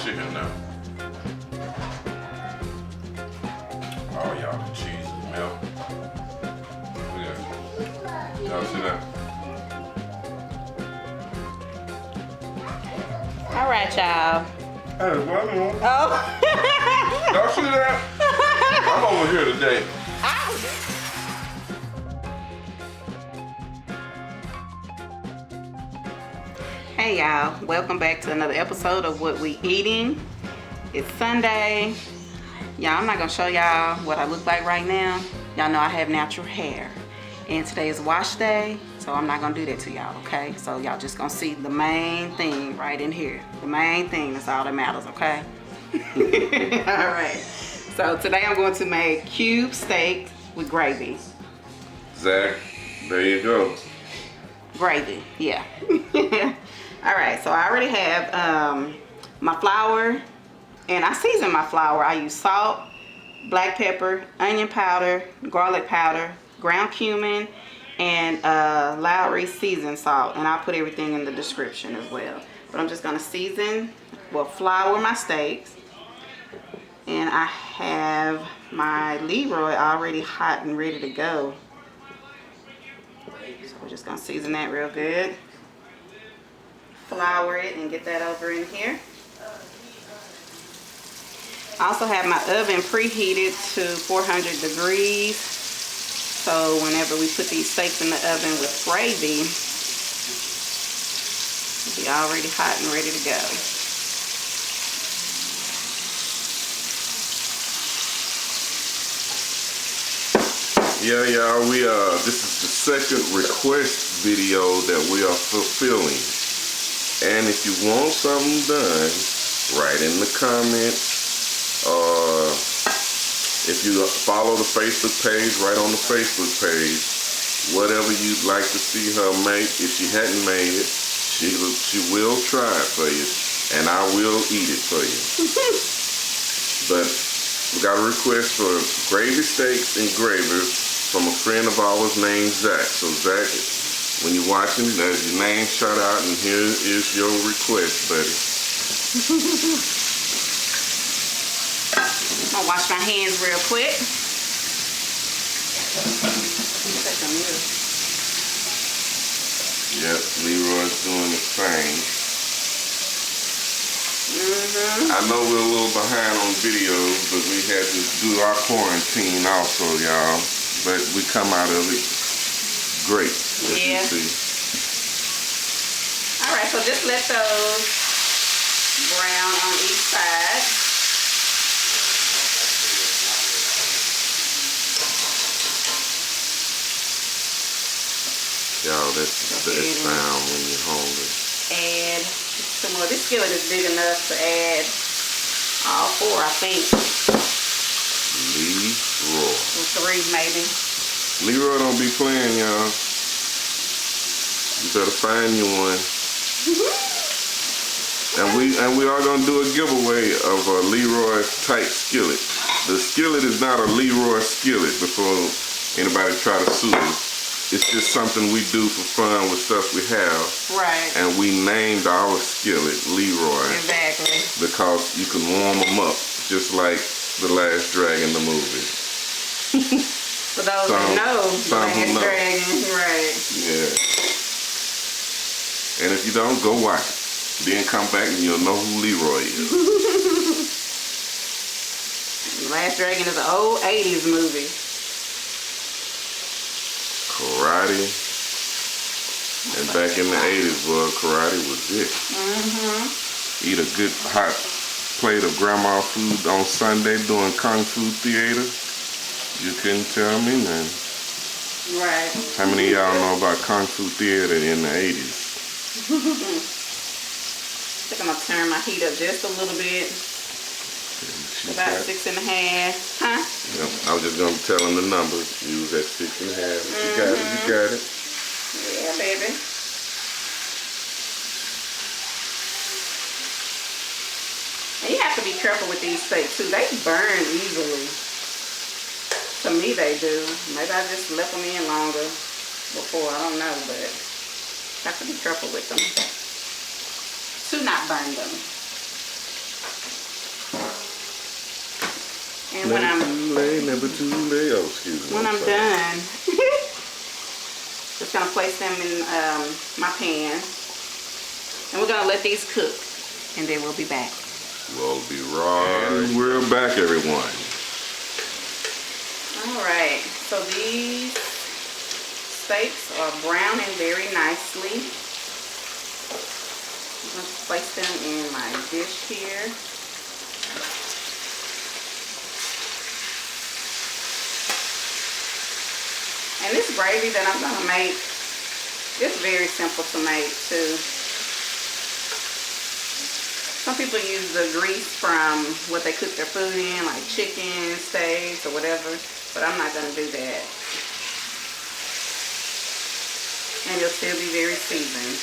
chicken now. Oh, y'all, the cheese is melt. Look at that. Y'all see that? All right, y'all. Hey, well, Oh. y'all see that? I'm over here today. Hey y'all, welcome back to another episode of What We Eating. It's Sunday. Y'all, I'm not gonna show y'all what I look like right now. Y'all know I have natural hair. And today is wash day, so I'm not gonna do that to y'all, okay? So y'all just gonna see the main thing right in here. The main thing, that's all that matters, okay? All right. So today I'm going to make cube steak with gravy. Zach, there you go. Gravy, yeah. All right, so I already have my flour, and I season my flour. I use salt, black pepper, onion powder, garlic powder, ground cumin, and Lowry seasoned salt, and I'll put everything in the description as well. But I'm just gonna flour my steaks, and I have my Leroy already hot and ready to go. So we're just gonna season that real good. Flour it and get that over in here. I also have my oven preheated to 400 degrees. So whenever we put these steaks in the oven with gravy, it'll be already hot and ready to go. Yeah, y'all, this is the second request video that we are fulfilling. And if you want something done, write in the comments, or if you follow the Facebook page, write on the Facebook page, whatever you'd like to see her make. If she hadn't made it, she will try it for you, and I will eat it for you. But we got a request for gravy steaks and gravy from a friend of ours named Zach. So Zach, when you're watching, there's your name shout out, and here is your request, buddy. I'm gonna wash my hands real quick. Yep, Leroy's doing his thing. I know we're a little behind on videos, but we had to do our quarantine also, y'all. But we come out of it great, as you see. All right, so just let those brown on each side. Y'all, that's sound when you're hungry. Add some more. This skillet is big enough to add all four, I think. Leroy. Or three, maybe. Leroy don't be playing, y'all. You better find you one. And we are gonna do a giveaway of a Leroy type skillet. The skillet is not a Leroy skillet before anybody try to sue us. It's just something we do for fun with stuff we have. Right. And we named our skillet Leroy. Exactly. Because you can warm them up just like The Last Dragon, the movie. For those that know, The Last Dragon, right. Yeah. And if you don't, go watch it. Then come back and you'll know who Leroy is. The Last Dragon is an old 80s movie. Karate. And back in the 80s, well, karate was it. Eat a good hot plate of grandma food on Sunday doing Kung Fu theater. You couldn't tell me nothing. Right. How many of y'all know about Kung Fu theater in the 80s? I think I'm going to turn my heat up just a little bit. About 6.5. Huh? Yep. I was just going to tell them the numbers. You was at 6.5. You got it. You got it. Yeah, baby. And you have to be careful with these steaks too. They burn easily. To me, they do. Maybe I just left them in longer before. I don't know, but have to be careful with them to not burn them. then when I'm never too late. Oh, excuse me. When I'm done, just gonna place them in my pan, and we're gonna let these cook, and then we'll be back. We'll be right. And we're back, everyone. All right. So these steaks are browning very nicely. I'm going to place them in my dish here. And this gravy that I'm going to make, it's very simple to make too. Some people use the grease from what they cook their food in, like chicken, steaks, or whatever, but I'm not going to do that. And it'll still be very seasoned.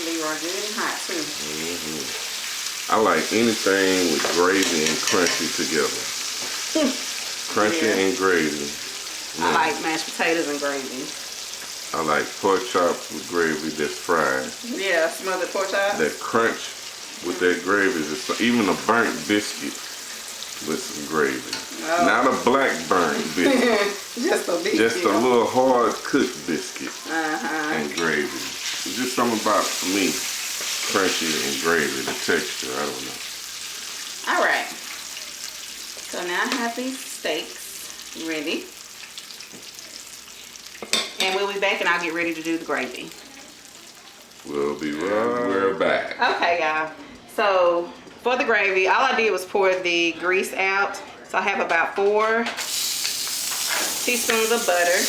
Leroy good and hot too. I like anything with gravy and crunchy together. Crunchy and gravy. I like mashed potatoes and gravy. I like pork chops with gravy that's fried. Yeah, smothered pork chops. That crunch with that gravy, even a burnt biscuit with some gravy. Oh. Not a black burnt biscuit. Just a biscuit. Just a little hard cooked biscuit and gravy. It's just something about, for me, crunchy and gravy, the texture, I don't know. All right. So now I have these steaks ready. And we'll be back and I'll get ready to do the gravy. We'll be right. We're back. Okay, y'all. So for the gravy, all I did was pour the grease out. So I have about 4 teaspoons of butter.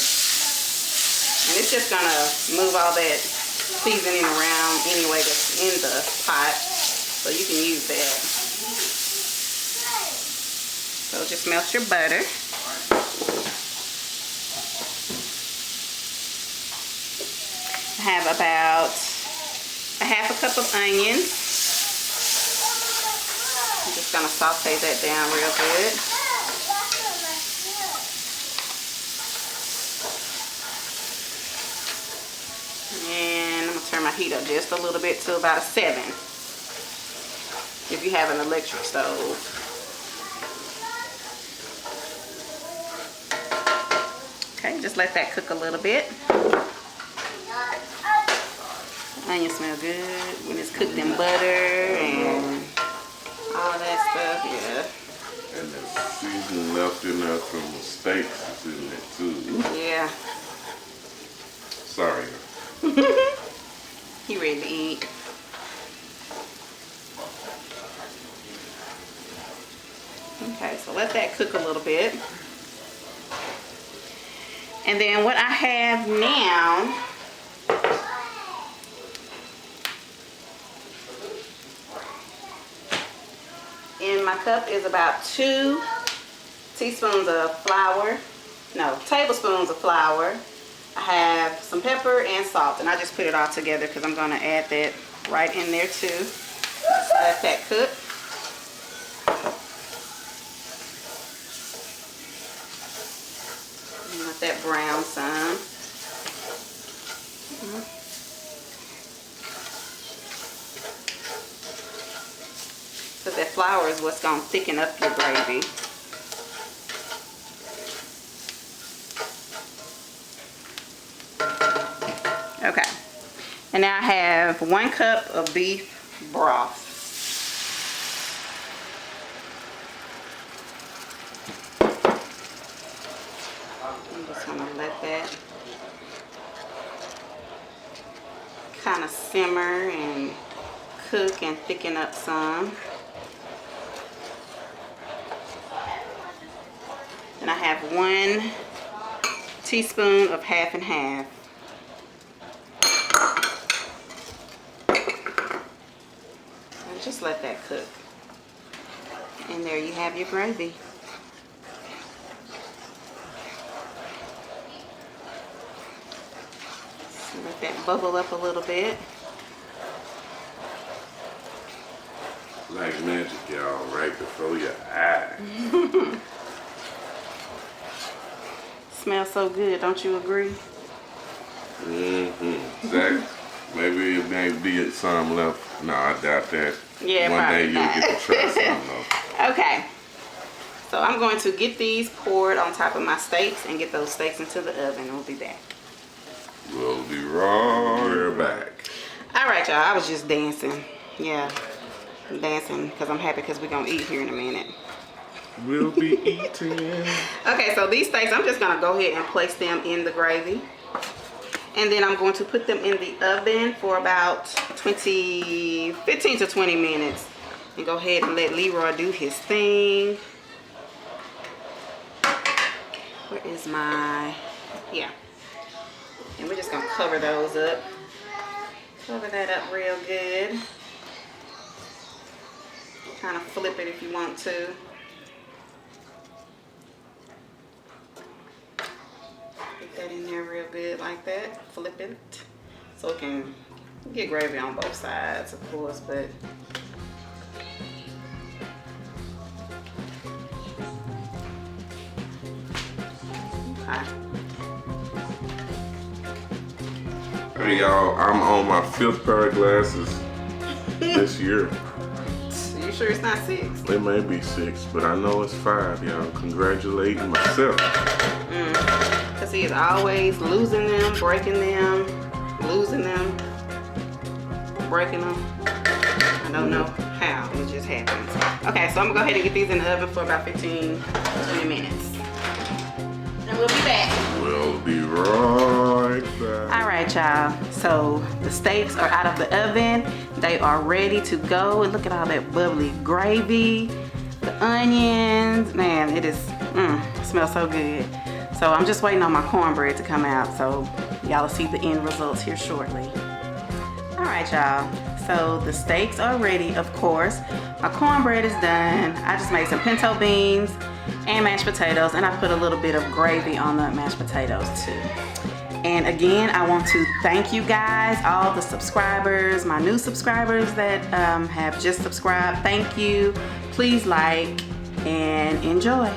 And it's just gonna move all that seasoning around anyway that's in the pot. So you can use that. So just melt your butter. I have about a half a cup of onions. I'm just gonna saute that down real good. And I'm gonna turn my heat up just a little bit to about a 7 if you have an electric stove. Okay, just let that cook a little bit. Onions smell good when it's cooked in butter and all that stuff, yeah. And the seasoning left in there from the steaks is in there too. Yeah. Sorry. He ready to eat. Okay, so let that cook a little bit. And then what I have now in my cup is about 2 tablespoons of flour. I have some pepper and salt, and I just put it all together because I'm going to add that right in there too. Just let that cook. And let that brown some. Because that flour is what's going to thicken up your gravy. Okay. And now I have 1 cup of beef broth. I'm just going to let that kind of simmer and cook and thicken up some. And I have 1 teaspoon of half and half. And just let that cook. And there you have your gravy. So let that bubble up a little bit. Like magic, y'all, right before your eyes. smells so good. Don't you agree? Zach, maybe it may be some left. No, I doubt that. Yeah, One day probably you'll not. get to try some though. Okay. So I'm going to get these poured on top of my steaks and get those steaks into the oven. We'll be back. We'll be right back. All right, y'all. I was just dancing. Yeah, I'm dancing because I'm happy because we're going to eat here in a minute. We'll be eating. Okay, so these steaks, I'm just going to go ahead and place them in the gravy. And then I'm going to put them in the oven for about 15 to 20 minutes. And go ahead and let Leroy do his thing. Where is my, yeah. And we're just gonna cover those up. Cover that up real good. Kind of flip it if you want to. Put that in there real good like that. Flip it. So it can get gravy on both sides, of course, but okay. Hey y'all, I'm on my 5th pair of glasses this year. You sure it's not 6? It may be 6, but I know it's 5, y'all. Congratulating myself. Because he is always losing them, breaking them, losing them, breaking them. I don't know how, it just happens. Okay, so I'm gonna go ahead and get these in the oven for about 15, 20 minutes. And we'll be back. We'll be right back. All right, y'all. So the steaks are out of the oven. They are ready to go. And look at all that bubbly gravy, the onions. Man, it is, it smells so good. So I'm just waiting on my cornbread to come out. So y'all will see the end results here shortly. All right, y'all. So the steaks are ready, of course. My cornbread is done. I just made some pinto beans and mashed potatoes, and I put a little bit of gravy on the mashed potatoes too. And again, I want to thank you guys, all the subscribers, my new subscribers that have just subscribed. Thank you. Please like and enjoy.